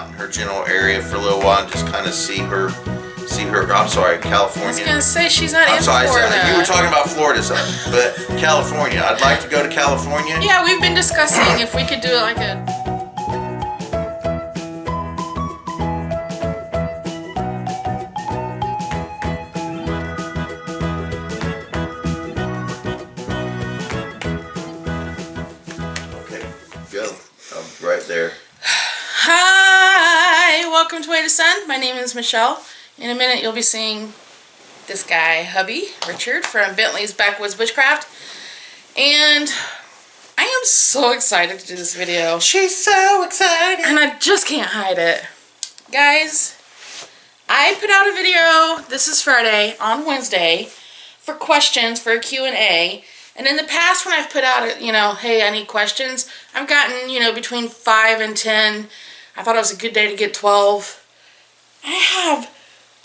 out in her general area for a little while and just kind of see her. I'm sorry, California. I was gonna say she's not in Florida. Florida. You were talking about Florida, but California. I'd like to go to California. Yeah, we've been discussing if we could do like a. Okay, go. I'm right there. Hi, welcome to Way to Sun. My name is Michelle. In a minute, you'll be seeing this guy, hubby, Richard, from Bentleys, Backswoods, Bushcraft. And I am so excited to do this video. She's so excited. And I just can't hide it. Guys, I put out a video, this is Friday, on Wednesday, for questions for a Q&A. And in the past, when I've put out, hey, I need questions, I've gotten, between 5 and 10. I thought it was a good day to get 12. I have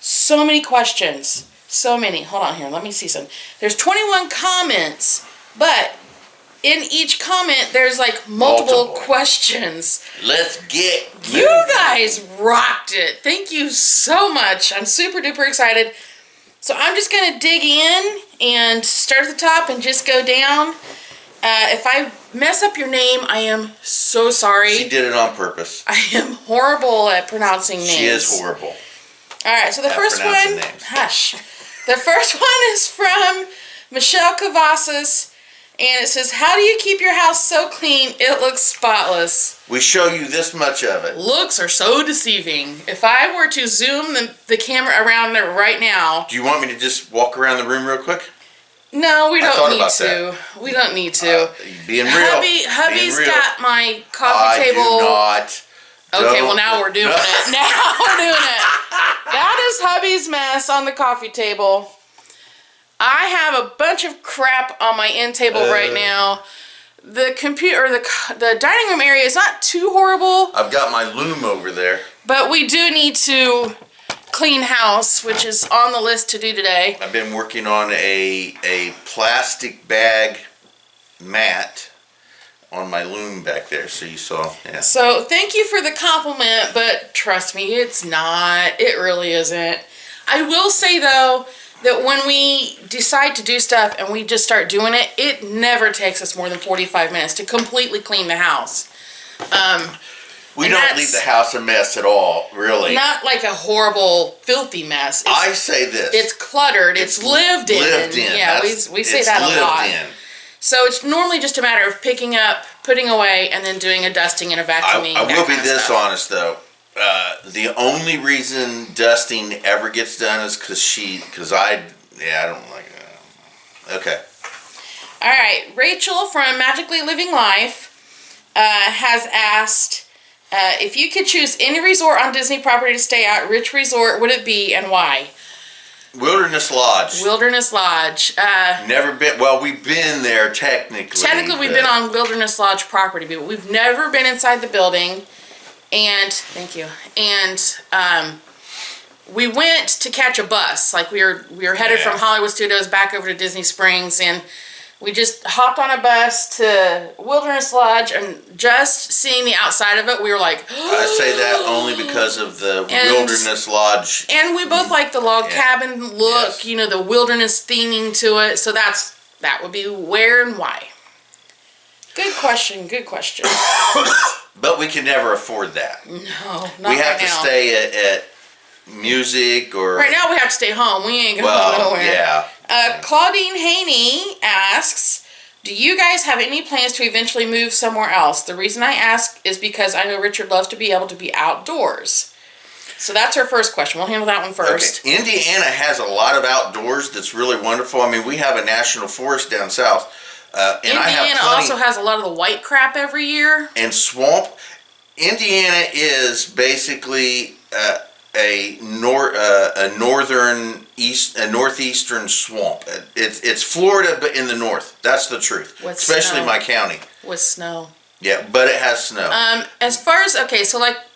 so many questions. So many. Hold on here. Let me see some. There's 21 comments, but in each comment, there's like multiple questions. Let's get moving. You guys rocked it. Thank you so much. I'm super duper excited. So I'm just going to dig in and start at the top and just go down. If I mess up your name, I am so sorry. She did it on purpose. I am horrible at pronouncing names. She is horrible. All right, so the first one, hush. The first one is from Michelle Cavazos, and it says, how do you keep your house so clean it looks spotless? We show you this much of it. Looks are so deceiving. If I were to zoom the camera around there right now. Do you want me to just walk around the room real quick? No, we don't need to. We don't need to. Being real. Hubby's got my coffee table. I do not. Okay, well now we're doing it. Now we're doing it. That is hubby's mess on the coffee table. I have a bunch of crap on my end table right now. The computer, the dining room area is not too horrible. I've got my loom over there. But we do need to clean house, which is on the list to do today. I've been working on a plastic bag mat on my loom back there, so you saw. Yeah. So thank you for the compliment, but trust me, it's not. It really isn't. I will say though that when we decide to do stuff and we just start doing it, it never takes us more than 45 minutes to completely clean the house. We don't leave the house a mess at all, really. Not like a horrible, filthy mess. I say this. It's cluttered. It's lived in. Lived in. Yeah, we say that a lot. In. So it's normally just a matter of picking up, putting away, and then doing a dusting and a vacuuming. I will be this honest, though. The only reason dusting ever gets done is because I don't like it. Okay. All right. Rachel from Magically Living Life has asked, if you could choose any resort on Disney property to stay at, which resort would it be and why? Wilderness Lodge. Wilderness Lodge. Never been. Well, we've been there technically. Technically, we've been on Wilderness Lodge property, but we've never been inside the building. And thank you. And we went to catch a bus. Like we were headed from Hollywood Studios back over to Disney Springs, and we just hopped on a bus to Wilderness Lodge, and just seeing the outside of it, we were like, I say that only because of the Wilderness Lodge. And we both like the log cabin look, the wilderness theming to it. So that would be where and why. Good question, good question. But we can never afford that. No, not we have right to now. stay at music or... Right now we have to stay home. We ain't going nowhere. Yeah. Claudine Haney asks, do you guys have any plans to eventually move somewhere else? The reason I ask is because I know Richard loves to be able to be outdoors. So that's our first question. We'll handle that one first. Okay. Indiana has a lot of outdoors that's really wonderful. I mean, we have a national forest down south. Indiana also has a lot of the white crap every year. And swamp. Indiana is basically a northeastern swamp. It's Florida, but in the north. That's the truth. With especially snow. my county. With snow. Yeah, but it has snow. As far as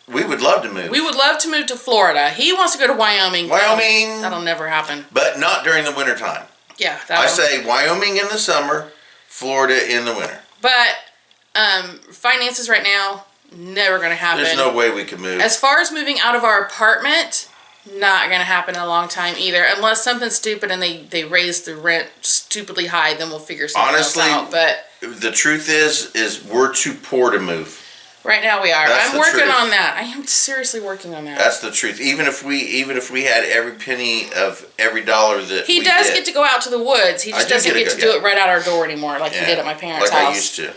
we would love to move. We would love to move to Florida. He wants to go to Wyoming. Wyoming. That'll never happen. But not during the wintertime. Yeah. I say Wyoming in the summer, Florida in the winter. But finances right now, Never gonna happen. There's no way we could move. As far as moving out of our apartment, not gonna happen in a long time either. Unless something's stupid and they raise the rent stupidly high, then we'll figure something else out. But the truth is we're too poor to move. Right now we are. That's I'm working truth. on that. I am seriously working on that. That's the truth. Even if we had every penny of every dollar that he does get to go out to the woods. He just doesn't get to do it right out our door anymore, like he did at my parents' house. Like I used to.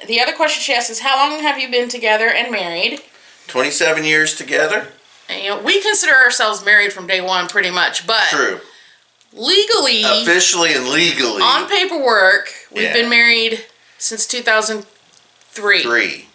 The other question she asks is, how long have you been together and married? 27 years together. And, you know, we consider ourselves married from day one, pretty much, but True. legally, Officially and legally, on paperwork, we've been married since 2003.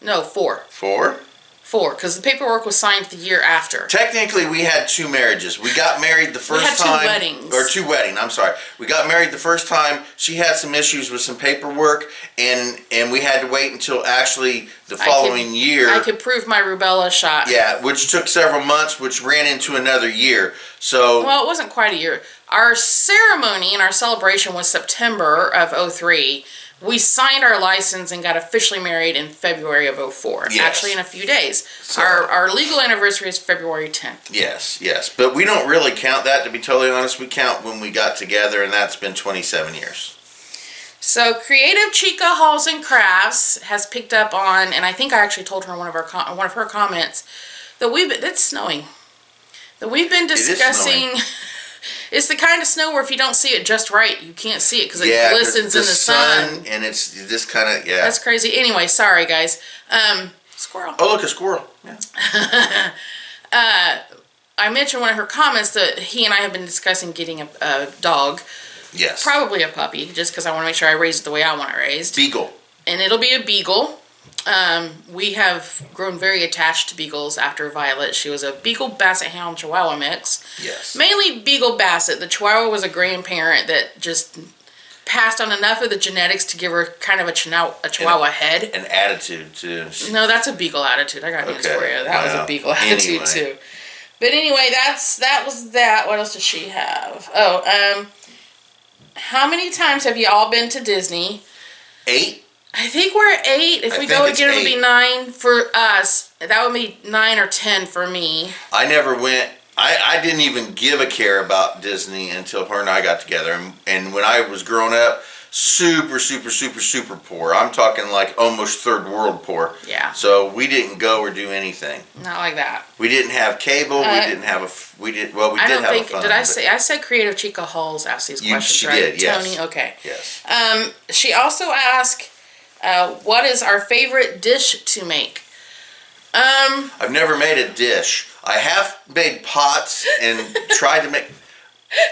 No, 4. 4? 4, because the paperwork was signed the year after. Technically, we had 2 marriages. We got married the first time. 2 weddings. Or 2 weddings, I'm sorry. We got married the first time. She had some issues with some paperwork, and we had to wait until actually the following year. I could prove my rubella shot. Yeah, which took several months, which ran into another year. So. Well, it wasn't quite a year. Our ceremony and our celebration was September of 03. We signed our license and got officially married in February of 04. Yes. Actually, in a few days. So, our legal anniversary is February 10th. Yes. But we don't really count that, to be totally honest. We count when we got together, and that's been 27 years. So Creative Chica Halls and Crafts has picked up on, and I think I actually told her in one of her comments, that it's snowing. That we've been discussing. It's the kind of snow where if you don't see it just right, you can't see it because it glistens in the sun. And it's just kind of, That's crazy. Anyway, sorry guys. Squirrel. Oh, look, a squirrel. Yeah. I mentioned one of her comments that he and I have been discussing getting a dog. Yes. Probably a puppy, just because I want to make sure I raise it the way I want it raised. Beagle. And it'll be a beagle. We have grown very attached to beagles after Violet. She was a Beagle Basset Hound Chihuahua mix. Yes. Mainly Beagle Basset. The Chihuahua was a grandparent that just passed on enough of the genetics to give her kind of a Chihuahua head. An attitude, too. No, that's a Beagle attitude. I got news for you. That was a Beagle attitude, too. But anyway, that was that. What else does she have? Oh, how many times have you all been to Disney? 8? I think we're at 8. If we go again, it'll be 9 for us. That would be 9 or 10 for me. I never went. I didn't even give a care about Disney until her and I got together. And when I was growing up, super poor. I'm talking like almost third world poor. Yeah. So we didn't go or do anything. Not like that. We didn't have cable. We didn't have a. We did. Well, we did have a phone. Did I say? I said Creative Chica Halls asked these questions, she right? did. Yes. Tony. Okay. Yes. She also asked, "What is our favorite dish to make?" I've never made a dish. I have made pots and tried to make,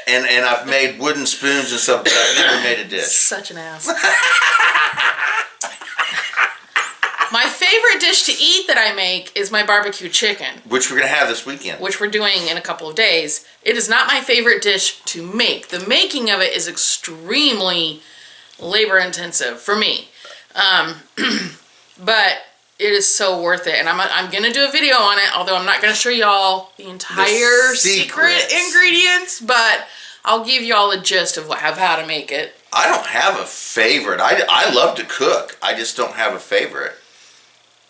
and I've made wooden spoons and stuff, but I've never made a dish. Such an ass. My favorite dish to eat that I make is my barbecue chicken. Which we're going to have this weekend. Which we're doing in a couple of days. It is not my favorite dish to make. The making of it is extremely labor intensive for me. But it is so worth it. And I'm going to do a video on it, although I'm not going to show y'all the entire secret ingredients, but I'll give y'all the gist of how to make it. I don't have a favorite. I love to cook. I just don't have a favorite.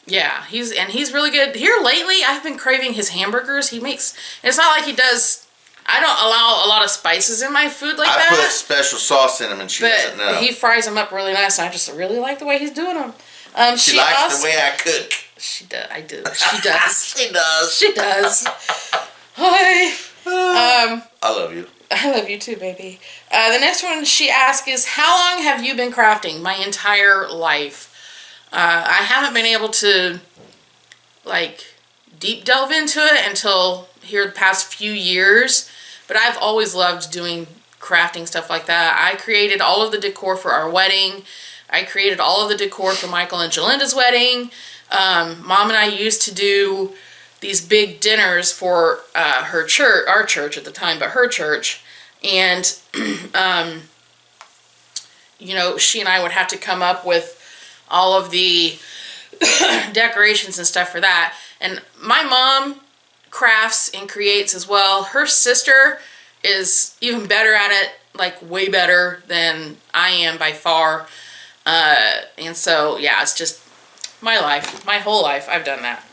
Yeah, he's really good. Here lately, I've been craving his hamburgers. He makes, it's not like he does, I don't allow a lot of spices in my food like that. I put special sauce in them and she doesn't know. He fries them up really nice, and I just really like the way he's doing them. She likes the way I cook. She does. I do. She does. She does. She does. Hi. I love you. I love you too, baby. The next one she asked is, how long have you been crafting? My entire life. I haven't been able to, like, deep delve into it until here the past few years, but I've always loved doing crafting stuff like that. I created all of the decor for our wedding. I created all of the decor for Michael and Jolinda's wedding. Mom and I used to do these big dinners for her church, our church at the time, but her church. And, you know, she and I would have to come up with all of the decorations and stuff for that. And my mom crafts and creates as well. Her sister is even better at it, like way better than I am by far. And so, yeah, it's just, My life. My whole life. I've done that.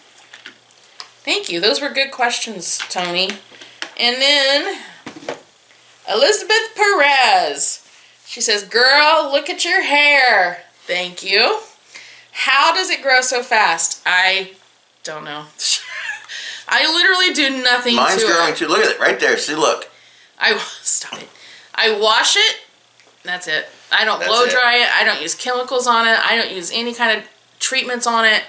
Thank you. Those were good questions, Tony. And then Elizabeth Perez. She says, girl, look at your hair. Thank you. How does it grow so fast? I don't know. I literally do nothing Mine's to growing it. too. Look at it right there. See, look. Stop it. I wash it. That's it. I don't blow dry it. I don't use chemicals on it. I don't use any kind of treatments on it.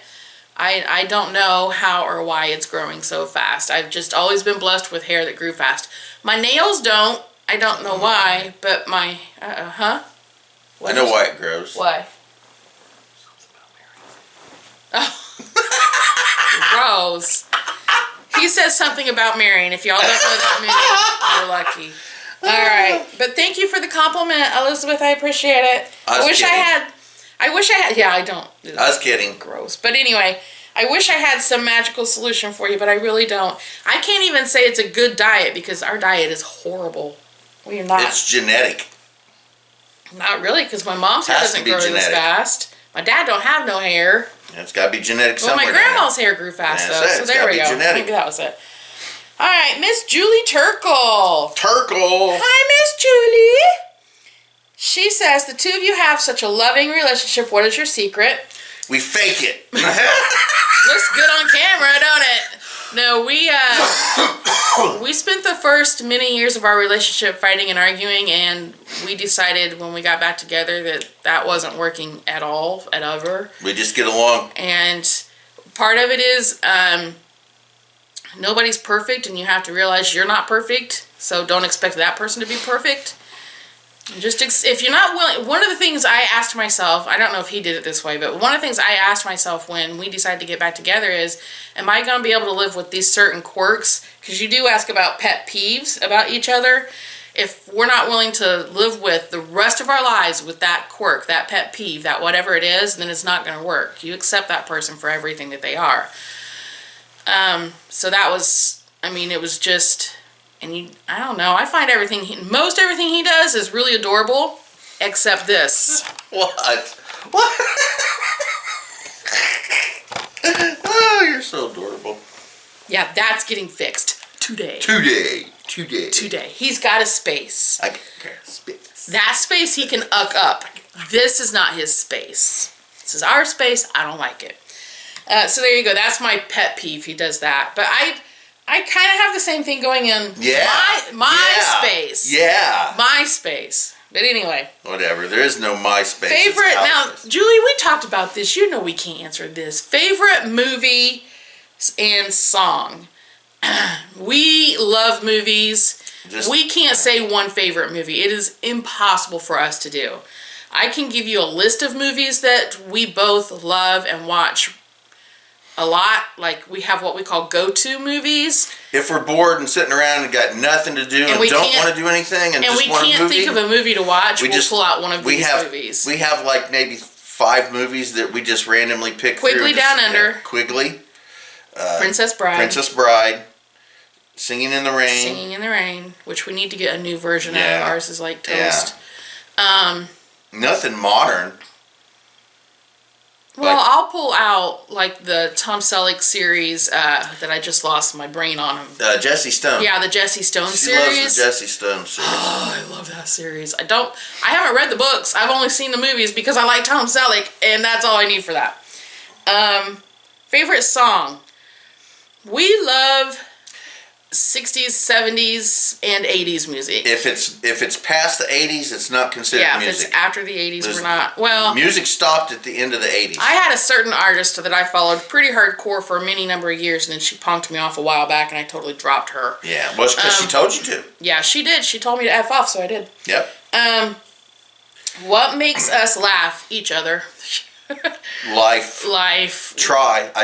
I don't know how or why it's growing so fast. I've just always been blessed with hair that grew fast. My nails don't. I don't know why, but my, I know why it grows. Why? Oh. Gross. He says something about marrying. If y'all don't know that movie, you're lucky. All right. But thank you for the compliment, Elizabeth. I appreciate it. I wish I had, yeah, I don't. I was kidding. Gross. But anyway, I wish I had some magical solution for you, but I really don't. I can't even say it's a good diet because our diet is horrible. We are not. It's genetic. Not really, because my mom's hair doesn't grow this fast. My dad don't have no hair. It's got to be genetic somewhere. Well, my grandma's hair grew fast, though, so there we go. Genetic. Maybe that was it. All right, Miss Julie Turkle. Hi, Miss Julie. She says, the two of you have such a loving relationship. What is your secret? We fake it. Looks good on camera, don't it? No, we spent the first many years of our relationship fighting and arguing, and we decided when we got back together that that wasn't working at all, at ever. We just get along. And part of it is nobody's perfect, and you have to realize you're not perfect, so don't expect that person to be perfect. Just if you're not willing, one of the things I asked myself, I don't know if he did it this way, but one of the things I asked myself when we decided to get back together is, am I going to be able to live with these certain quirks? Because you do ask about pet peeves about each other. If we're not willing to live with the rest of our lives with that quirk, that pet peeve, that whatever it is, then it's not going to work. You accept that person for everything that they are. So that was, I mean, it was just... And I don't know, I find most everything he does is really adorable, except this. What? Oh, you're so adorable. Yeah, that's getting fixed today. Today. He's got a space. I got a space. That space he can up. This is not his space. This is our space. I don't like it. So there you go. That's my pet peeve. He does that. But I kind of have the same thing going in my space. Yeah. My space. But anyway. Whatever. There is no MySpace. Favorite. Now, Julie, we talked about this. You know we can't answer this. Favorite movie and song. We love movies. We can't say one favorite movie. It is impossible for us to do. I can give you a list of movies that we both love and watch a lot. Like, we have what we call go-to movies. If we're bored and sitting around and got nothing to do and don't want to do anything and just want a movie. And we can't think of a movie to watch, we'll pull out one of these movies. We have like maybe 5 movies that we just randomly pick through. Quigley Down Under. Quigley. Princess Bride. Singing in the Rain. Which we need to get a new version of. Ours is like toast. Yeah. Nothing modern. Well, I'll pull out, like, the Tom Selleck series that I just lost my brain on him. Jesse Stone. Yeah, the Jesse Stone series. She loves the Jesse Stone series. Oh, I love that series. I haven't read the books. I've only seen the movies because I like Tom Selleck, and that's all I need for that. Favorite song. We love 60s, 70s, and 80s music. If it's past the 80s, it's not considered music. Yeah, if it's after the 80s, we're not. Well, music stopped at the end of the 80s. I had a certain artist that I followed pretty hardcore for a many number of years, and then she punked me off a while back, and I totally dropped her. Yeah, well, it's because she told you to. Yeah, she did. She told me to F off, so I did. Yep. What makes us laugh? Each other. Life. I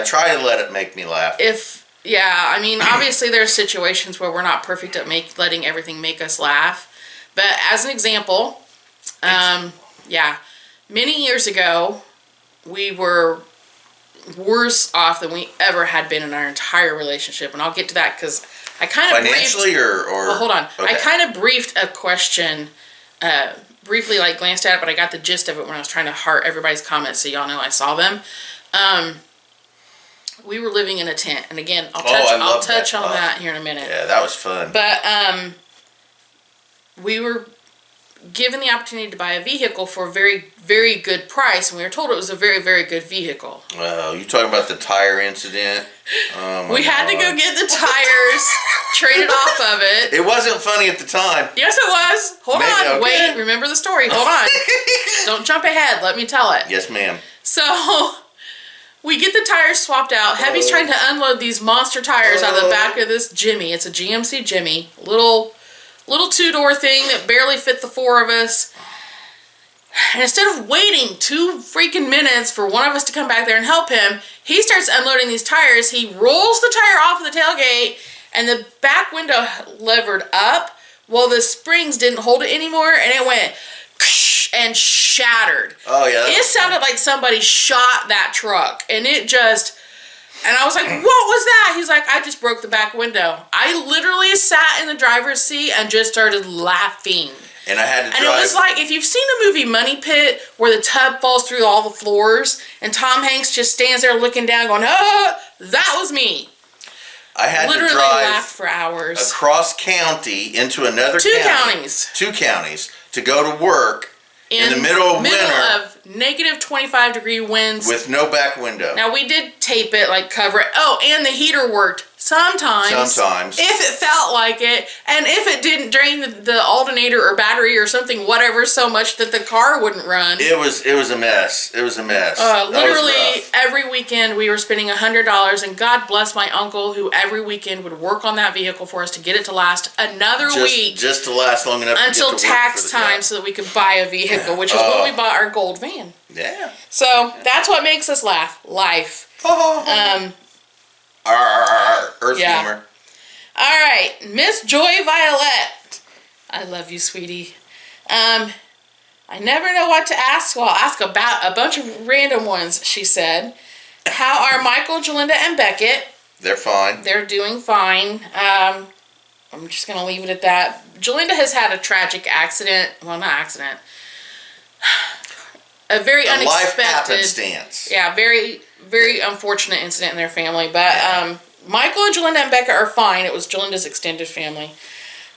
try to let it make me laugh. Yeah, I mean, obviously there's situations where we're not perfect at letting everything make us laugh. But as an example, many years ago, we were worse off than we ever had been in our entire relationship. And I'll get to that because I kind of Financially or... Well, hold on. Okay. I kind of briefed a question, briefly, like, glanced at it, but I got the gist of it when I was trying to heart everybody's comments so y'all know I saw them. We were living in a tent, and again, I'll touch on that here in a minute. Yeah, that was fun. But we were given the opportunity to buy a vehicle for a very, very good price, and we were told it was a very, very good vehicle. Well, you talking about the tire incident? Oh my we had to God. go get the tires, traded off of it. It wasn't funny at the time. Yes, it was. Hold on. Okay. Wait, remember the story. Hold on. Don't jump ahead. Let me tell it. Yes, ma'am. So we get the tires swapped out. Heavy's trying to unload these monster tires out of the back of this Jimmy. It's a GMC Jimmy. Little two-door thing that barely fit the four of us. And instead of waiting 2 freaking minutes for one of us to come back there and help him, he starts unloading these tires. He rolls the tire off of the tailgate, and the back window levered up. Well, the springs didn't hold it anymore, and it went and shattered. Oh, yeah. It sounded like somebody shot that truck, and it just... And I was like, what was that? He's like, I just broke the back window. I literally sat in the driver's seat and just started laughing. And I had to drive. And it was like, if you've seen the movie Money Pit, where the tub falls through all the floors, and Tom Hanks just stands there looking down going, oh, that was me. I had literally to drive laughed for hours. across county into another Two county. counties. 2 counties to go to work in the middle of winter of negative 25-degree winds. with no back window. Now, we did tape it, like cover it. Oh, and the heater worked sometimes. If it felt like it. And if it didn't drain the alternator or battery or something, whatever, so much that the car wouldn't run. It was a mess. It was a mess. Literally, every weekend we were spending $100. And God bless my uncle, who every weekend would work on that vehicle for us to get it to last another week. Just to last long enough until to get to work tax time so that we could buy a vehicle, which is when we bought our gold van. Yeah. So that's what makes us laugh. Life. Earth humor. All right, Miss Joy Violet. I love you, sweetie. I never know what to ask. Well, I'll ask about a bunch of random ones, she said. How are Michael, Jalinda, and Beckett? They're fine. They're doing fine. I'm just going to leave it at that. Jalinda has had a tragic accident. Well, not accident. A very unexpected... life happenstance. Yeah, very, very unfortunate incident in their family. But Michael and Jalinda and Becca are fine. It was Jalinda's extended family.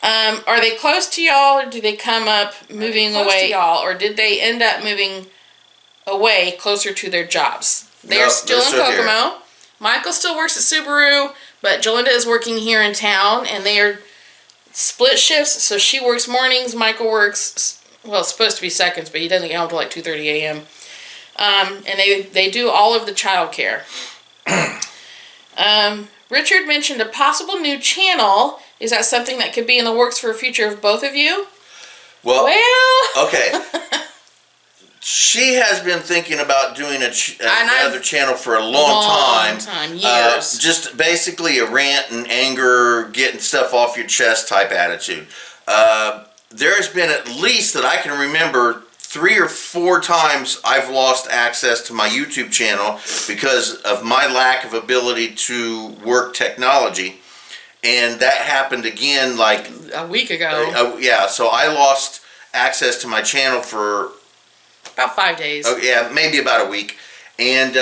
Are they close to y'all, or do they come up moving away to y'all, or did they end up moving away closer to their jobs? They're still in Kokomo. Here. Michael still works at Subaru, but Jalinda is working here in town, and they are split shifts. So she works mornings, Michael works, well, it's supposed to be seconds, but he doesn't get home until like 2:30 a.m. And they do all of the child care. Richard mentioned a possible new channel. Is that something that could be in the works for a future of both of you? Well, okay. She has been thinking about doing another channel for a long time. Years. Just basically a rant and anger, getting stuff off your chest type attitude. There has been, at least that I can remember, 3 or 4 times I've lost access to my YouTube channel because of my lack of ability to work technology. And that happened again like a week ago. Yeah, so I lost access to my channel for about 5 days. Oh, yeah, maybe about a week. And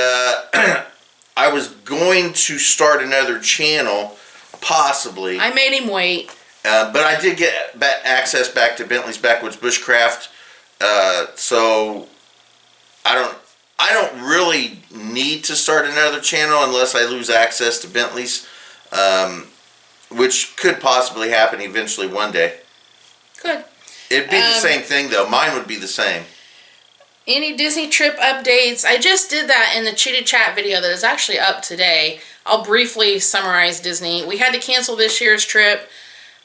I was going to start another channel, possibly. I made him wait. But I did get access back to Bentleys, Backswoods, Bushcraft. So I don't really need to start another channel unless I lose access to Bentleys, which could possibly happen eventually one day. Could. It'd be the same thing though. Mine would be the same. Any Disney trip updates? I just did that in the Chitty Chat video that is actually up today. I'll briefly summarize Disney. We had to cancel this year's trip.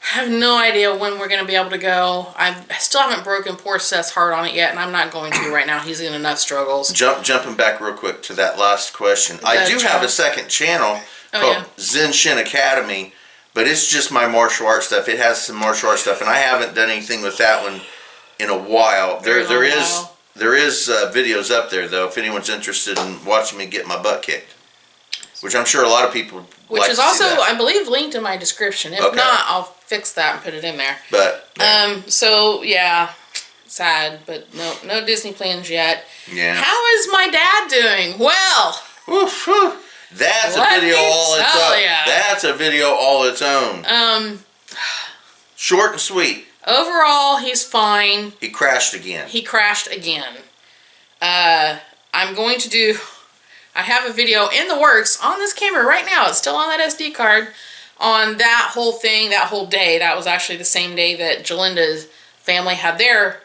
I have no idea when we're going to be able to go. I still haven't broken poor Seth's heart on it yet, and I'm not going to right now. He's in enough struggles. Jumping back real quick to that last question. I do have a second channel called Zenshin Academy, but it's just my martial arts stuff. It has some martial arts stuff, and I haven't done anything with that one in a while. There is videos up there, though, if anyone's interested in watching me get my butt kicked, which I'm sure a lot of people Which is also, I believe, linked in my description. If not, I'll fix that and put it in there. But so yeah, sad, but no Disney plans yet. Yeah. How is my dad doing? Well, Oof, whew. That's a video all its own. That's a video all its own. Short and sweet. Overall, he's fine. He crashed again. I'm going to do... I have a video in the works on this camera right now. It's still on that SD card. On that whole thing, that whole day. That was actually the same day that Jalinda's family had their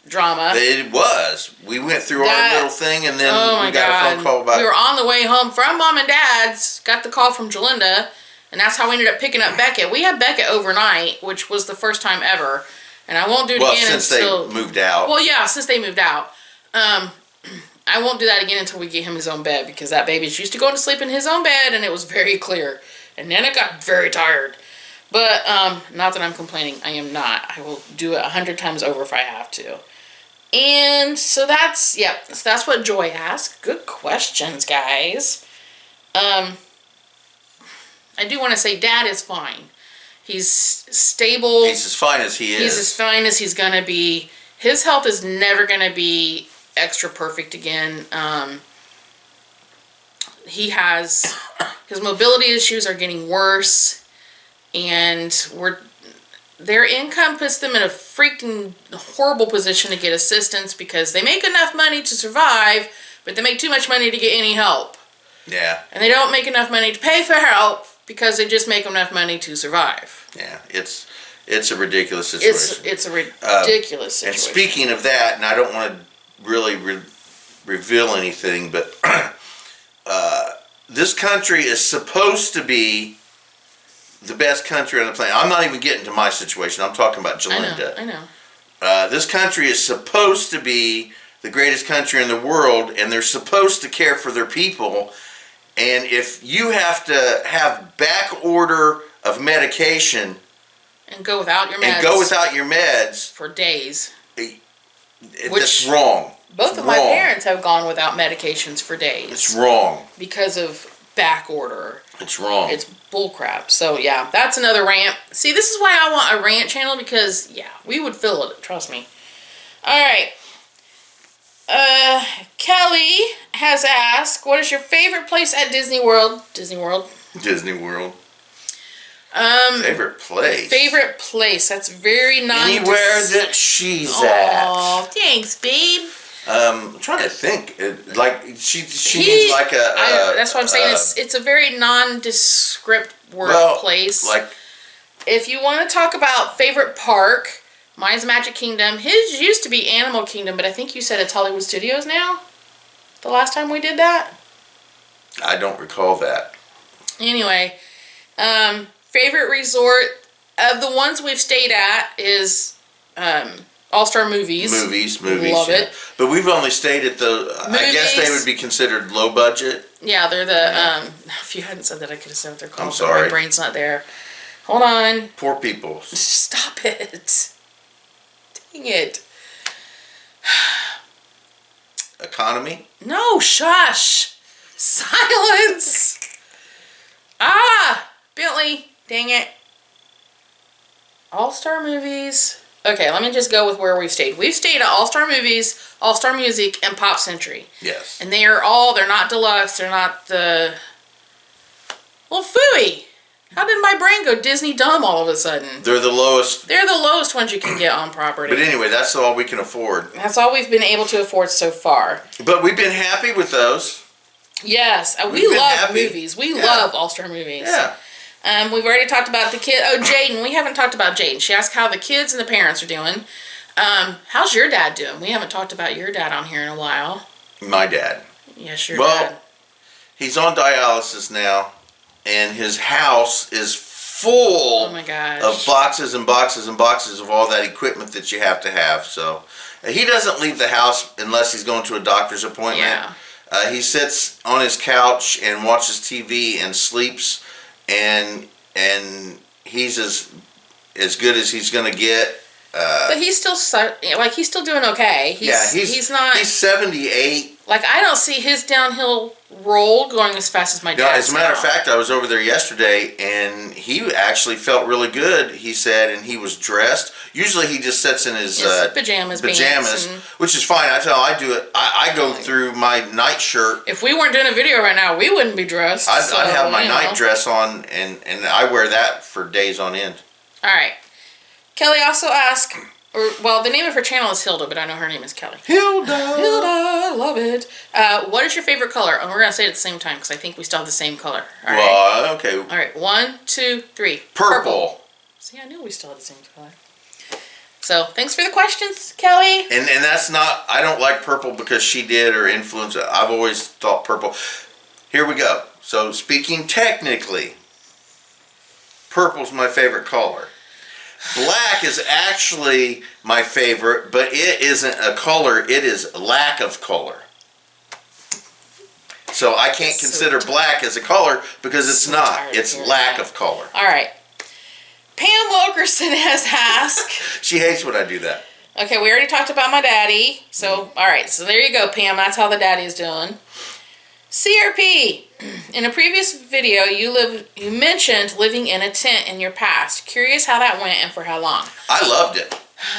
drama. It was. We went through our little thing, and then we got a phone call about... We were on the way home from Mom and Dad's, got the call from Jalinda, and that's how we ended up picking up Beckett. We had Beckett overnight, which was the first time ever. And I won't do it again since they moved out. Well, yeah, since they moved out. I won't do that again until we get him his own bed, because that baby's used to going to sleep in his own bed, and it was very clear. And then it got very tired. But, not that I'm complaining. I am not. I will do it 100 times over if I have to. And so that's, so that's what Joy asked. Good questions, guys. I do want to say Dad is fine. He's stable. He's as fine as he is. He's as fine as he's going to be. His health is never going to be extra perfect again. He has... His mobility issues are getting worse. And their income puts them in a freaking horrible position to get assistance because they make enough money to survive, but they make too much money to get any help. Yeah. And they don't make enough money to pay for help because they just make enough money to survive. Yeah, it's a ridiculous situation. It's a ridiculous situation. And speaking of that, and I don't want to really reveal anything, but this country is supposed to be the best country on the planet. I'm not even getting to my situation. I'm talking about Jalinda. I know. This country is supposed to be the greatest country in the world, and they're supposed to care for their people. And if you have to have back order of medication and go without your meds for days, it's wrong. Both of my parents have gone without medications for days. It's wrong. Because of back order. It's wrong. It's bullcrap. So, yeah, that's another rant. See, this is why I want a rant channel because, yeah, we would fill it. Trust me. All right. Kelly has asked, what is your favorite place at Disney World? Disney World. Favorite place. That's very nice. Anywhere that she's at. Oh, thanks, babe. I'm trying to think. She needs like a. That's what I'm saying. It's a very nondescript place. Like, if you want to talk about favorite park, mine's Magic Kingdom. His used to be Animal Kingdom, but I think you said it's Hollywood Studios now. The last time we did that. I don't recall that. Anyway, favorite resort of the ones we've stayed at is All-Star Movies. Movies. Love it. But we've only stayed at I guess they would be considered low budget. Yeah, they're the, if you hadn't said that, I could have said what they're called. I'm sorry. My brain's not there. Hold on. Poor people. Stop it. Dang it. Economy? No, shush. Silence. Bentley. Dang it. All-Star Movies. Okay, let me just go with where we've stayed. We've stayed at All-Star Movies, All-Star Music, and Pop Century. Yes. And they're not deluxe. They're not the... Well, phooey. How did my brain go Disney dumb all of a sudden? They're the lowest. They're the lowest ones you can get on property. But anyway, that's all we can afford. That's all we've been able to afford so far. But we've been happy with those. Yes. We love movies. We love All-Star Movies. Yeah. We've already talked about the kid. Oh, Jaden. We haven't talked about Jaden. She asked how the kids and the parents are doing. How's your dad doing? We haven't talked about your dad on here in a while. My dad. Yes, your dad. Well, he's on dialysis now, and his house is full of boxes and boxes and boxes of all that equipment that you have to have. So he doesn't leave the house unless he's going to a doctor's appointment. Yeah. He sits on his couch and watches TV and sleeps, and he's as good as he's going to get. But he's still he's still doing okay. He's not. He's 78. Like, I don't see his downhill roll going as fast as my No, dad's. as a matter of fact, I was over there yesterday, and he actually felt really good, he said, and he was dressed. Usually he just sits in his pajamas, which is fine. I tell him I do it. I go through my night shirt. If we weren't doing a video right now, we wouldn't be dressed. I'd have my night dress on, and I wear that for days on end. All right. Kelly also asked, the name of her channel is Hilda, but I know her name is Kelly. Hilda, love it. What is your favorite color? And we're gonna say it at the same time because I think we still have the same color. All right. Well, okay. All right. 1, 2, 3. Purple. See, I knew we still had the same color. So, thanks for the questions, Kelly. And that's not, I don't like purple because she did or influenced it. I've always thought purple. Here we go. So, speaking technically, purple's my favorite color. Black is actually my favorite, but it isn't a color, it is lack of color. So I can't consider black as a color because it's not. It's lack of color. All right. Pam Wilkerson has asked. She hates when I do that. Okay, we already talked about my daddy. So, all right. So there you go, Pam. That's how the daddy is doing. CRP. In a previous video, you mentioned living in a tent in your past. Curious how that went and for how long. I loved it.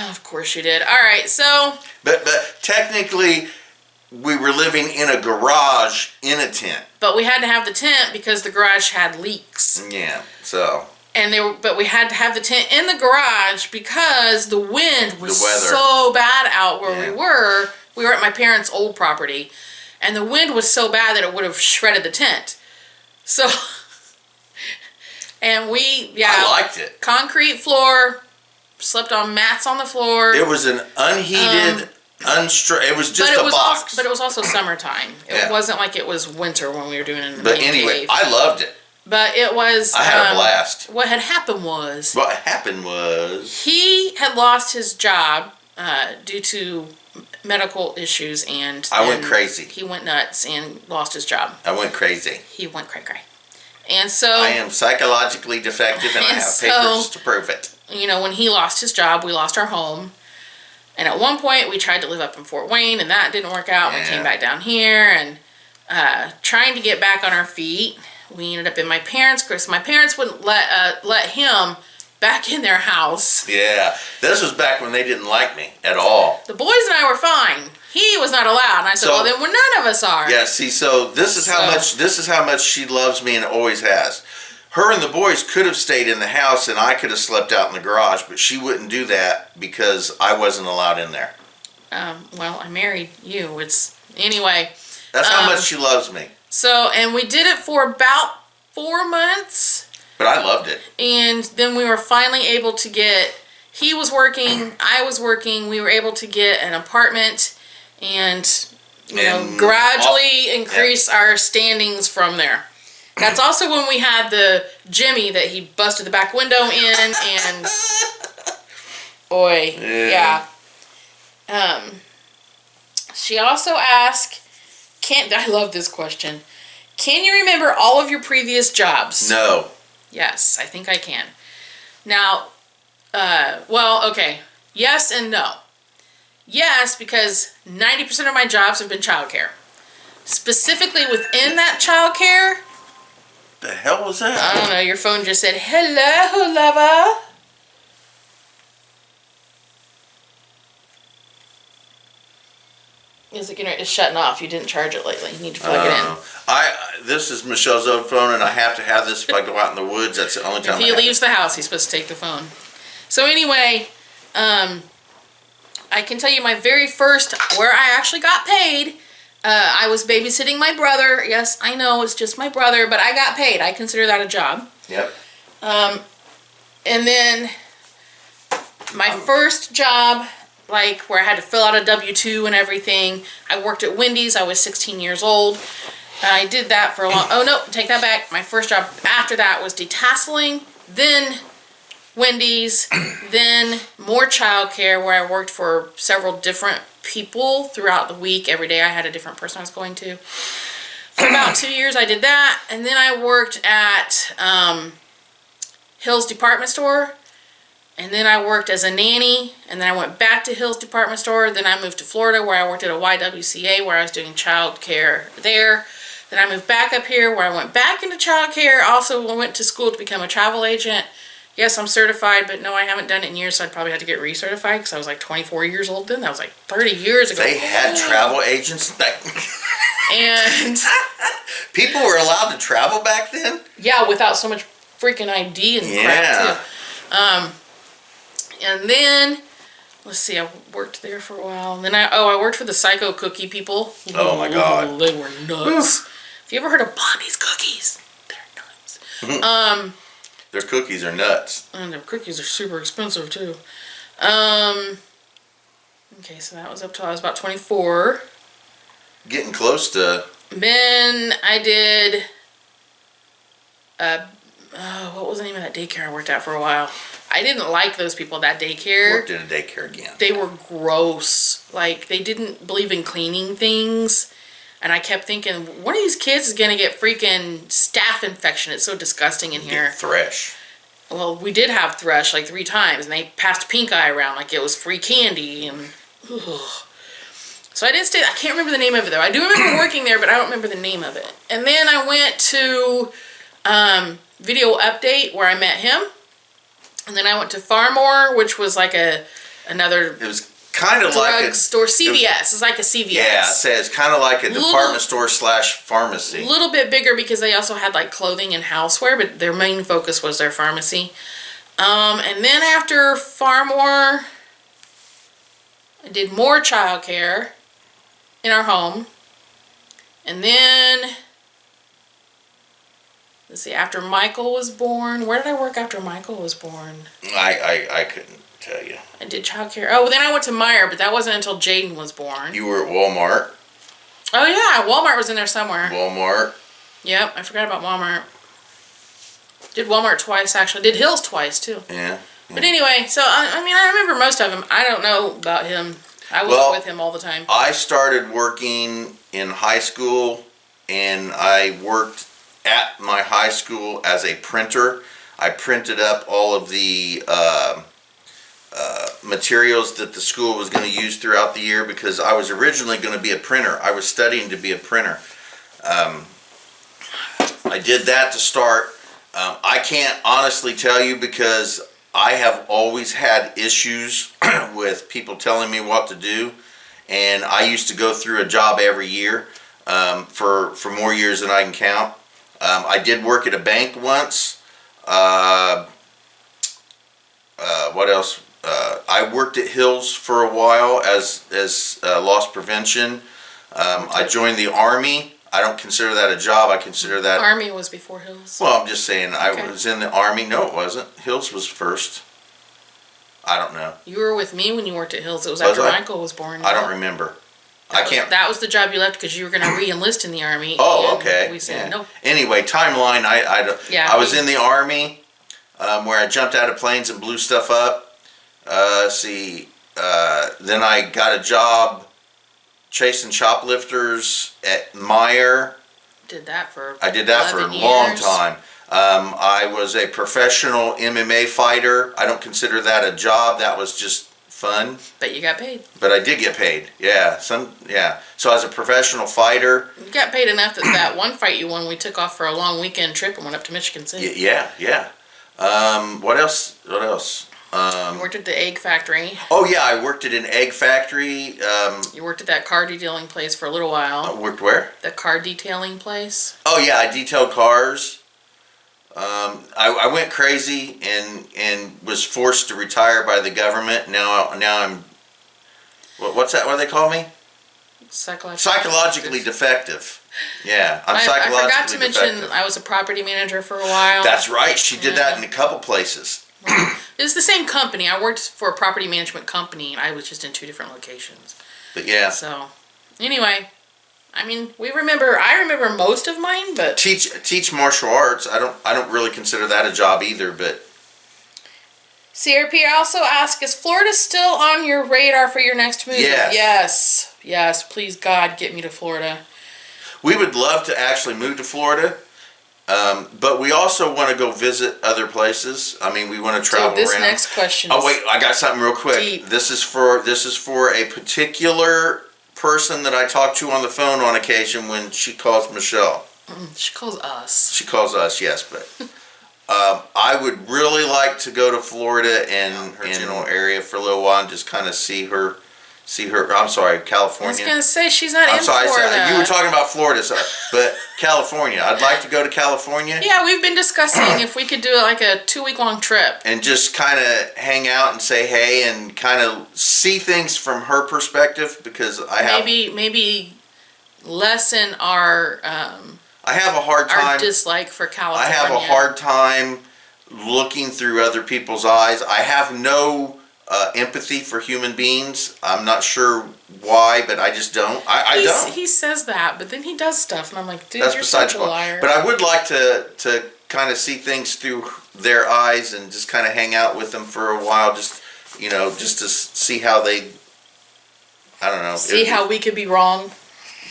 Of course you did. All right, so. But technically, we were living in a garage in a tent. But we had to have the tent because the garage had leaks. Yeah. So. But we had to have the tent in the garage because the wind was so bad out where we were. We were at my parents' old property. And the wind was so bad that it would have shredded the tent. So, and I liked it. Concrete floor, slept on mats on the floor. It was an unheated, it was just a box. But it was also summertime. It wasn't like it was winter when we were doing it in the But anyway, cave. I loved it. But it was... I had a blast. What had happened was... He had lost his job due to medical issues, and I went crazy. He went nuts and lost his job. I went crazy. He went cray-cray. And so... I am psychologically defective, and I have papers to prove it. You know, when he lost his job, we lost our home. And at one point, we tried to live up in Fort Wayne, and that didn't work out. Yeah. We came back down here, and trying to get back on our feet, we ended up in my parents' because my parents wouldn't let him back in their house. Yeah, this was back when they didn't like me at all. The boys and I were fine. He was not allowed, and I said, "Well, then none of us are." Yeah, see, so this is how much she loves me and always has. Her and the boys could have stayed in the house, and I could have slept out in the garage, but she wouldn't do that because I wasn't allowed in there. Well, I married you. Anyway. That's how much she loves me. So, and we did it for about 4 months. But I loved it. And then we were finally able to he was working, I was working, we were able to get an apartment and gradually increase our standings from there. That's also when we had the Jimmy that he busted the back window in and... Yeah. She also asked, I love this question. Can you remember all of your previous jobs? No. Yes, I think I can. Now, okay. Yes and no. Yes, because 90% of my jobs have been childcare. Specifically within that childcare. The hell was that? I don't know. Your phone just said, "Hello, lover." It's shutting off. You didn't charge it lately. You need to plug it in. This is Michelle's old phone, and I have to have this if I go out in the woods. That's the only time. If he leaves the house, he's supposed to take the phone. So anyway, I can tell you my very first, where I actually got paid. I was babysitting my brother. Yes, I know it's just my brother, but I got paid. I consider that a job. Yep. And then my first job, like where I had to fill out a W-2 and everything, I worked at Wendy's. I was 16 years old. I did that for a long... Oh, no, take that back. My first job after that was detasseling, then Wendy's, then more childcare where I worked for several different people throughout the week. Every day I had a different person I was going to. For about 2 years I did that, and then I worked at Hill's department store And then I worked as a nanny, and then I went back to Hills Department Store. Then I moved to Florida, where I worked at a YWCA, where I was doing child care there. Then I moved back up here, where I went back into child care. Also went to school to become a travel agent. Yes, I'm certified, but no, I haven't done it in years, so I'd probably have to get recertified because I was like 24 years old then. That was like 30 years ago. They had travel agents back. And people were allowed to travel back then? yeah, without so much freaking ID and crap too. And then, let's see, I worked there for a while. And then I worked for the Psycho Cookie people. Oh my God. They were nuts. Have you ever heard of Bonnie's Cookies? They're nuts. Their cookies are nuts. And their cookies are super expensive too. Okay, so that was up till I was about 24. Getting close to... Then I did, what was the name of that daycare I worked at for a while? I didn't like those people at that daycare. Worked in a daycare again. They were gross. Like, they didn't believe in cleaning things. And I kept thinking, one of these kids is going to get freaking staph infection. It's so disgusting in here. Get thrush. Well, we did have thrush like 3 times. And they passed pink eye around like it was free candy. And ugh. So I didn't stay. I can't remember the name of it, though. I do remember working there, but I don't remember the name of it. And then I went to Video Update, where I met him. And then I went to Farmore, which was like another... It was kind of like a... store. CVS. It's like a CVS. Yeah, it's kind of like a department store / pharmacy. A little bit bigger because they also had like clothing and houseware, but their main focus was their pharmacy. And then after Farmore, I did more childcare in our home. And then... let's see, after Michael was born, where did I work after Michael was born? I couldn't tell you. I did childcare. Oh, then I went to Meijer, but that wasn't until Jaden was born. You were at Walmart. Oh yeah, Walmart was in there somewhere. Walmart. Yep, I forgot about Walmart. Did Walmart twice, actually. Did Hills twice, too. Yeah. But anyway, so, I mean, I remember most of them. I don't know about him. I wasn't with him all the time. I started working in high school, and I worked at my high school as a printer. I printed up all of the materials that the school was going to use throughout the year because I was originally going to be a printer. I was studying to be a printer. I did that to start. I can't honestly tell you because I have always had issues with people telling me what to do, and I used to go through a job every year for more years than I can count. I did work at a bank once. What else? I worked at Hills for a while as loss prevention. I joined the Army. I don't consider that a job. I consider that... Army was before Hills. Well, I'm just saying, I was in the Army. No, it wasn't. Hills was first. I don't know. You were with me when you worked at Hills. It was after Michael was born. I don't remember. That was the job you left because you were going to re-enlist in the Army. Oh, okay. We said no. Anyway, timeline. I was in the Army where I jumped out of planes and blew stuff up. Then I got a job chasing shoplifters at Meijer. I did that for a long time. I was a professional MMA fighter. I don't consider that a job. That was just fun. But you got paid. But I did get paid. Yeah. So I was a professional fighter. You got paid enough that one fight you won, we took off for a long weekend trip and went up to Michigan City. Yeah. What else? You worked at the egg factory. Oh yeah, I worked at an egg factory. You worked at that car detailing place for a little while. I worked where? The car detailing place. Oh yeah, I detailed cars. I went crazy and was forced to retire by the government. Now I'm what's that? What do they call me? Psychologically defective. Yeah, I'm psychologically defective. I forgot to mention I was a property manager for a while. That's right. She did that in a couple places. It was the same company. I worked for a property management company, and I was just in 2 different locations. But yeah. So, anyway, I mean, I remember most of mine, but teach martial arts. I don't really consider that a job either, but CRP also asked, is Florida still on your radar for your next move? Yes. Please God, get me to Florida. We would love to actually move to Florida. But we also want to go visit other places. I mean, we want to travel this around. next question. Oh wait, I got something real quick. Deep. This is for a particular person that I talk to on the phone on occasion when she calls Michelle. She calls us. She calls us, yes, but I would really like to go to Florida and her general area for a little while and just kind of see her. I'm sorry, California. I was gonna say she's not in Florida. Florida. You were talking about Florida, but California. I'd like to go to California. Yeah, we've been discussing if we could do like a 2-week-long trip. And just kind of hang out and say hey and kind of see things from her perspective because I have maybe lessen our I have a hard time. our dislike for California. I have a hard time looking through other people's eyes. I have no empathy for human beings. I'm not sure why, but I just don't. I don't. He says that, but then he does stuff, and I'm like, dude, That's you're besides such a the point. liar. But I would like to kind of see things through their eyes and just kind of hang out with them for a while, just to see how they. I don't know. See how we could be wrong.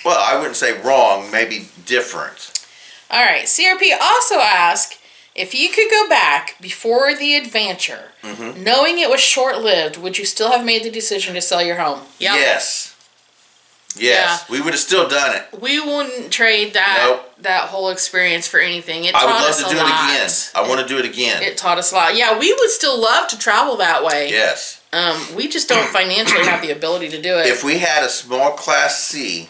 Well, I wouldn't say wrong, maybe different. All right. CRP also asked if you could go back before the adventure, knowing it was short-lived, would you still have made the decision to sell your home? Yep. Yes. Yes. Yeah. We would have still done it. We wouldn't trade that whole experience for anything. It taught I would love us to a do lot. it again. I want to do it again. It taught us a lot. Yeah, we would still love to travel that way. Yes. We just don't financially have the ability to do it. If we had a small Class C,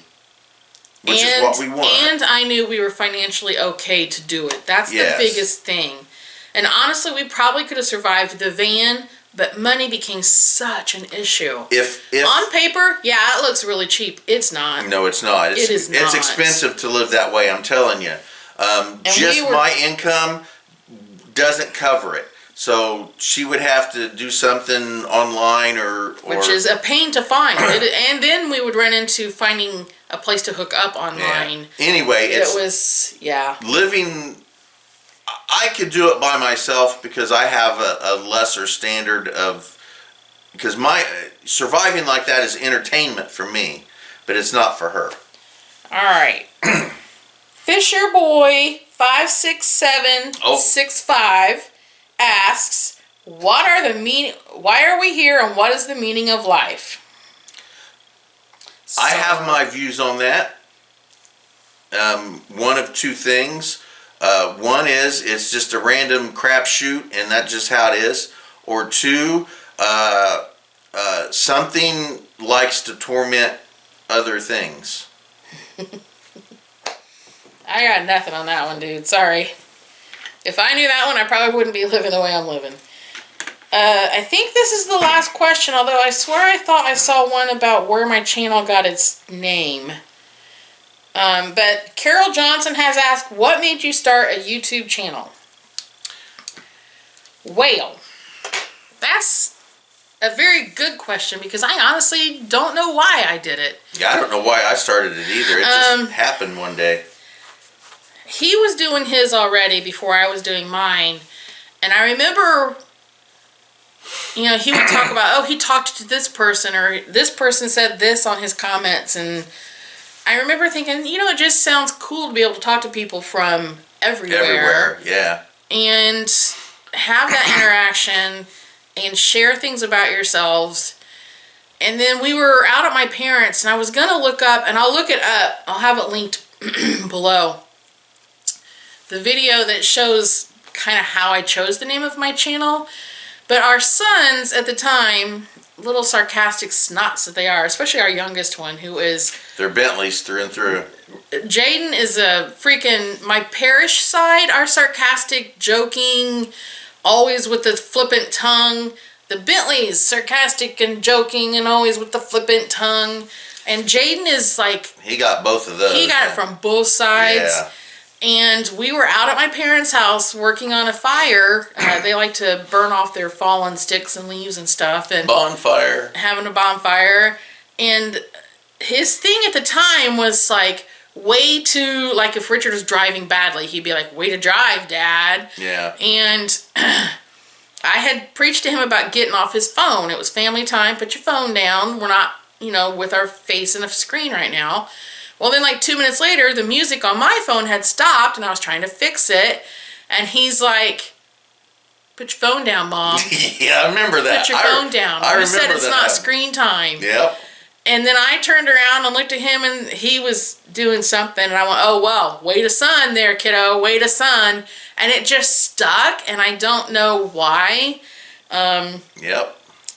which is what we want. And I knew we were financially okay to do it. That's the biggest thing. And honestly, we probably could have survived the van, but money became such an issue. If on paper, yeah, it looks really cheap. It's not. No, it's not. It is not. It's expensive to live that way, I'm telling you. My income doesn't cover it. So she would have to do something online or which is a pain to find. And then we would run into finding a place to hook up online. Yeah. Anyway, living. I could do it by myself because I have a lesser standard of. Because my surviving like that is entertainment for me, but it's not for her. All right. Fisher Boy 56765 asks, why are we here and what is the meaning of life? I have my views on that. One of two things. One is it's just a random crapshoot and that's just how it is. Or two, something likes to torment other things. I got nothing on that one, dude. Sorry. If I knew that one, I probably wouldn't be living the way I'm living. I think this is the last question, although I swear I thought I saw one about where my channel got its name. But Carol Johnson has asked, what made you start a YouTube channel? Well, that's a very good question because I honestly don't know why I did it. Yeah, I don't know why I started it either. It just happened one day. He was doing his already before I was doing mine. And I remember, he would talk about, he talked to this person or this person said this on his comments. And I remember thinking, it just sounds cool to be able to talk to people from everywhere. Everywhere, yeah. And have that interaction and share things about yourselves. And then we were out at my parents' and I was going to look up, and I'll look it up. I'll have it linked below. The video that shows kind of how I chose the name of my channel. But our sons at the time, little sarcastic snots that they are, especially our youngest one, who is... They're Bentleys through and through. Jaden is a freaking... My parish side, our sarcastic, joking, always with the flippant tongue. The Bentleys, sarcastic and joking and always with the flippant tongue. And Jaden is like... He got both of those. He got it from both sides. Yeah. And we were out at my parents' house working on a fire. They like to burn off their fallen sticks and leaves and stuff. And bonfire. Having a bonfire. And his thing at the time was like, way to, like if Richard was driving badly, he'd be like, way to drive, Dad. Yeah. And I had preached to him about getting off his phone. It was family time. Put your phone down. We're not, with our face in a screen right now. Well, then like 2 minutes later, the music on my phone had stopped and I was trying to fix it. And he's like, put your phone down, Mom. Yeah, I remember that. Put your phone down. You said it's not screen time. Yep. And then I turned around and looked at him and he was doing something. And I went, oh, well, wait a sun there, kiddo. Wait a sun. And it just stuck. And I don't know why. Yep.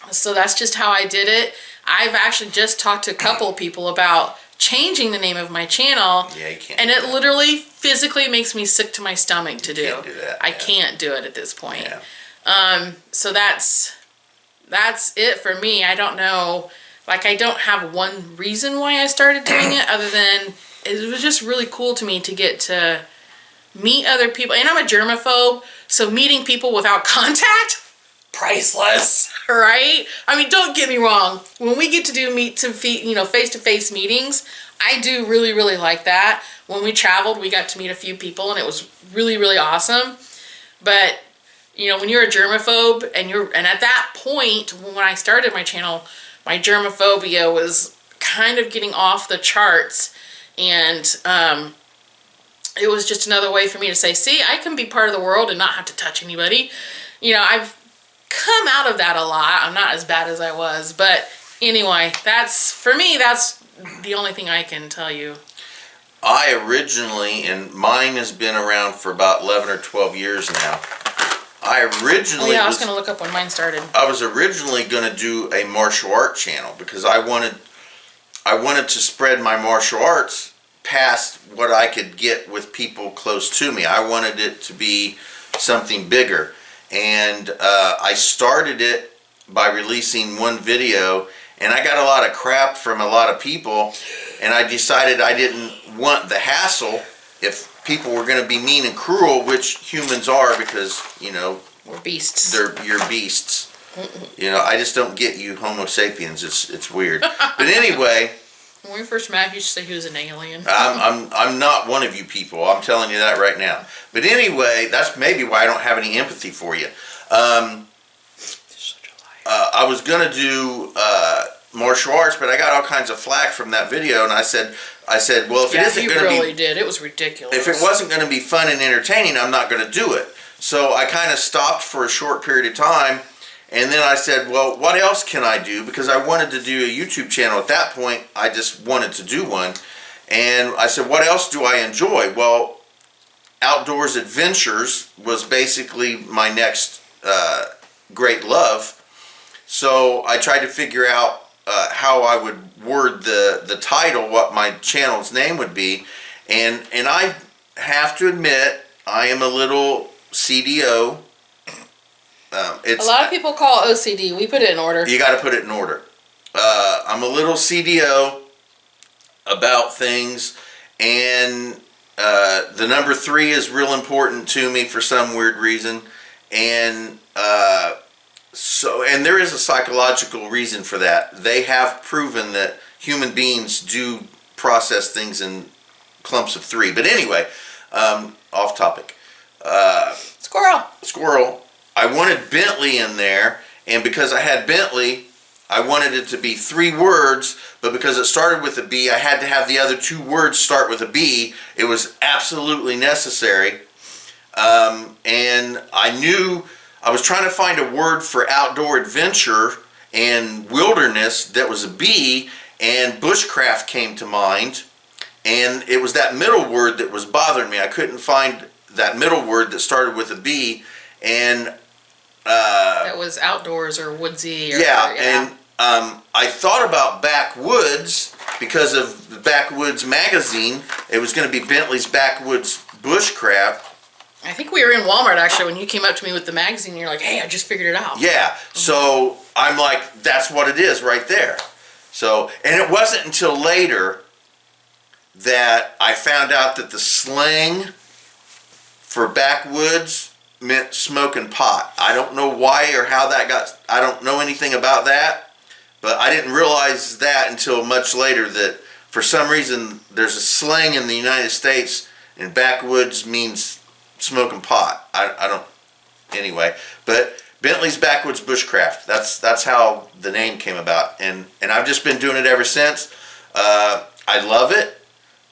So that's just how I did it. I've actually just talked to a couple of people about changing the name of my channel. Yeah, you can't. And it literally physically makes me sick to my stomach to do. You can't do that. I can't do it at this point. Yeah. So that's it for me. I don't know. Like, I don't have one reason why I started doing it other than it was just really cool to me to get to meet other people. And I'm a germaphobe, so meeting people without contact, priceless, right? I mean, don't get me wrong. When we get to do face-to-face meetings, I do really, really like that. When we traveled, we got to meet a few people, and it was really, really awesome. But when you're a germaphobe, and at that point, when I started my channel, my germophobia was kind of getting off the charts, and it was just another way for me to say, see, I can be part of the world and not have to touch anybody. I've come out of that a lot. I'm not as bad as I was, but anyway, that's the only thing I can tell you. I originally, and mine has been around for about 11 or 12 years now. I was going to look up when mine started. I was originally going to do a martial art channel because I wanted to spread my martial arts past what I could get with people close to me. I wanted it to be something bigger. And I started it by releasing one video, and I got a lot of crap from a lot of people, and I decided I didn't want the hassle if people were going to be mean and cruel, which humans are, because we're beasts. You're beasts. I just don't get you Homo sapiens. It's weird. But anyway, when we first met, you used to say he was an alien. I'm not one of you people. I'm telling you that right now. But anyway, that's maybe why I don't have any empathy for you. Such a liar. I was gonna do martial arts, but I got all kinds of flack from that video, and I said, well, if it isn't going to be, you really did. It was ridiculous. If it wasn't going to be fun and entertaining, I'm not going to do it. So I kind of stopped for a short period of time, and then I said, well, what else can I do? Because I wanted to do a YouTube channel at that point. I just wanted to do one, and I said, what else do I enjoy? Well, outdoors adventures was basically my next great love. So I tried to figure out how I would word the title, what my channel's name would be, and I have to admit I am a little CDO. A lot of people call it OCD. We put it in order. You got to put it in order. I'm a little CDO about things, and the number 3 is real important to me for some weird reason, and and there is a psychological reason for that. They have proven that human beings do process things in clumps of 3. But anyway, off topic. Squirrel. I wanted Bentley in there, and because I had Bentley, I wanted it to be 3 words, but because it started with a B, I had to have the other 2 words start with a B. It was absolutely necessary. And I knew I was trying to find a word for outdoor adventure and wilderness that was a B, and Bushcraft came to mind, and it was that middle word that was bothering me. I couldn't find that middle word that started with a B, and that was outdoors or woodsy. And I thought about Backwoods because of the Backwoods magazine. It was going to be Bentley's Backwoods Bushcraft. I think we were in Walmart actually when you came up to me with the magazine and you're like, hey, I just figured it out. Yeah, so I'm like, that's what it is right there. So, and it wasn't until later that I found out that the slang for backwoods meant smoking pot. I don't know why or how that got, I don't know anything about that, but I didn't realize that until much later that for some reason there's a slang in the United States and backwoods means smoking pot. I don't, anyway, but Bentley's Backwoods Bushcraft, that's how the name came about, and I've just been doing it ever since. I love it.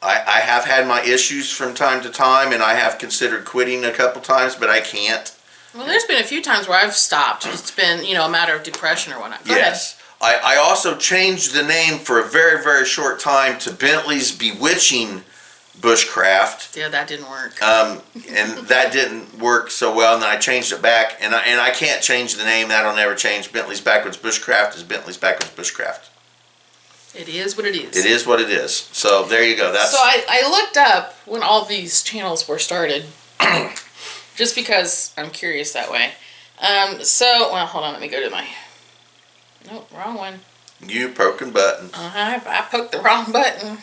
I have had my issues from time to time, and I have considered quitting a couple times, but I can't. Well, there's been a few times where I've stopped. It's been, a matter of depression or whatnot. Go Yes. I also changed the name for a very, very short time to Bentleys Bewitching Bushcraft. Yeah, that didn't work. And that didn't work so well, and then I changed it back, and I can't change the name. That'll never change. Bentleys Backwards Bushcraft is Bentleys Backwards Bushcraft. It is what it is. It is what it is. So there you go. So I looked up when all these channels were started, just because I'm curious that way. Well, hold on. Let me go to my. Nope, wrong one. You poking buttons. I poked the wrong button.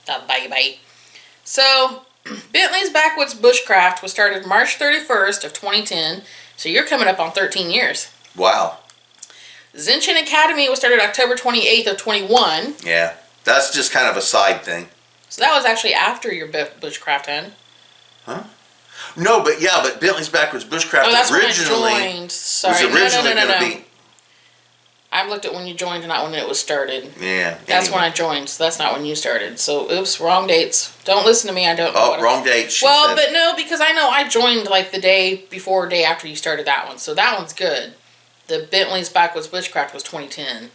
The baby. So, Bentleys Backwoods Bushcraft was started March 31st of 2010. So you're coming up on 13 years. Wow. Zenshin Academy was started October 28th of 21. Yeah, that's just kind of a side thing. So that was actually after your Bushcraft end. Huh? No, but Bentleys Backwards Bushcraft that's originally when I joined. Sorry. was originally going to be. I looked at when you joined and not when it was started. Yeah. That's when I joined, so that's not when you started. So, oops, wrong dates. Don't listen to me, I don't know. Oh, wrong dates. Well, but no, because I know I joined like the day before or day after you started that one. So that one's good. The Bentleys Backwoods Bushcraft was 2010.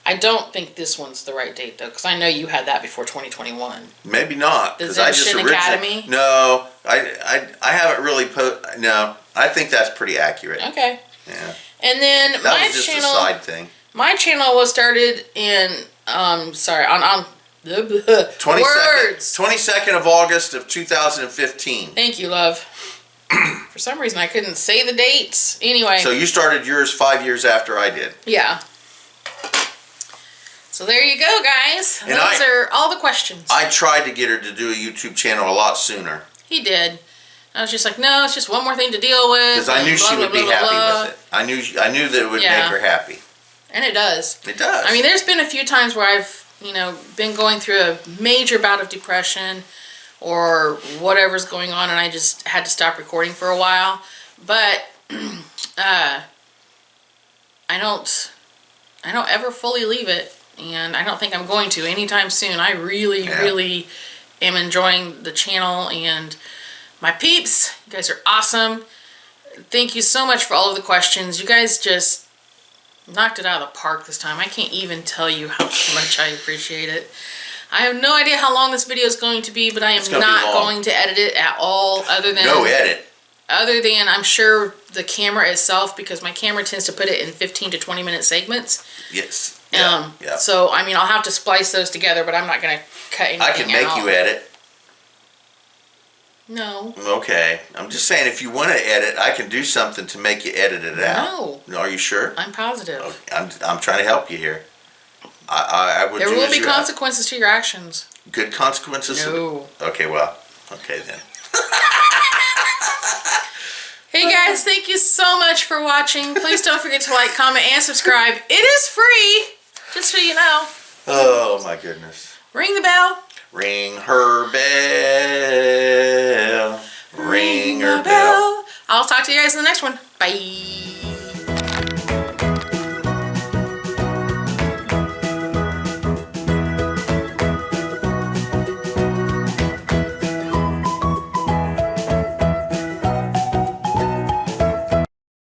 I don't think this one's the right date, though, because I know you had that before 2021. Maybe not. The Zenshin Academy? No, I haven't really put. No, I think that's pretty accurate. Okay. Yeah. And then That my was just channel. a side thing. My channel was started in on 22nd of August of 2015. Thank you, love. For some reason, I couldn't say the dates. Anyway. So you started yours 5 years after I did. Yeah. So there you go, guys. And Those are all the questions. I tried to get her to do a YouTube channel a lot sooner. He did. I was just like, no, it's just one more thing to deal with. Because I knew she would be happy with it. I knew that it would make her happy. And it does. It does. I mean, there's been a few times where I've, been going through a major bout of depression or whatever's going on, and I just had to stop recording for a while. But I don't ever fully leave it, and I don't think I'm going to anytime soon. I really am enjoying the channel and my peeps. You guys are awesome. Thank you so much for all of the questions. You guys just knocked it out of the park this time. I can't even tell you how much I appreciate it. I have no idea how long this video is going to be, but I am not going to edit it at all, other than I'm sure the camera itself, because my camera tends to put it in 15 to 20 minute segments. Yes. So I mean, I'll have to splice those together, but I'm not going to cut anything out. I can make you edit. No. Okay. I'm just saying, if you want to edit, I can do something to make you edit it out. No. Are you sure? I'm positive. Okay. I'm trying to help you here. I would. There will be consequences to your actions. Good consequences? No. Okay, well. Okay, then. Hey guys, thank you so much for watching. Please don't forget to like, comment, and subscribe. It is free, just so you know. Oh, my goodness. Ring the bell. Ring her bell. Ring her bell. I'll talk to you guys in the next one. Bye.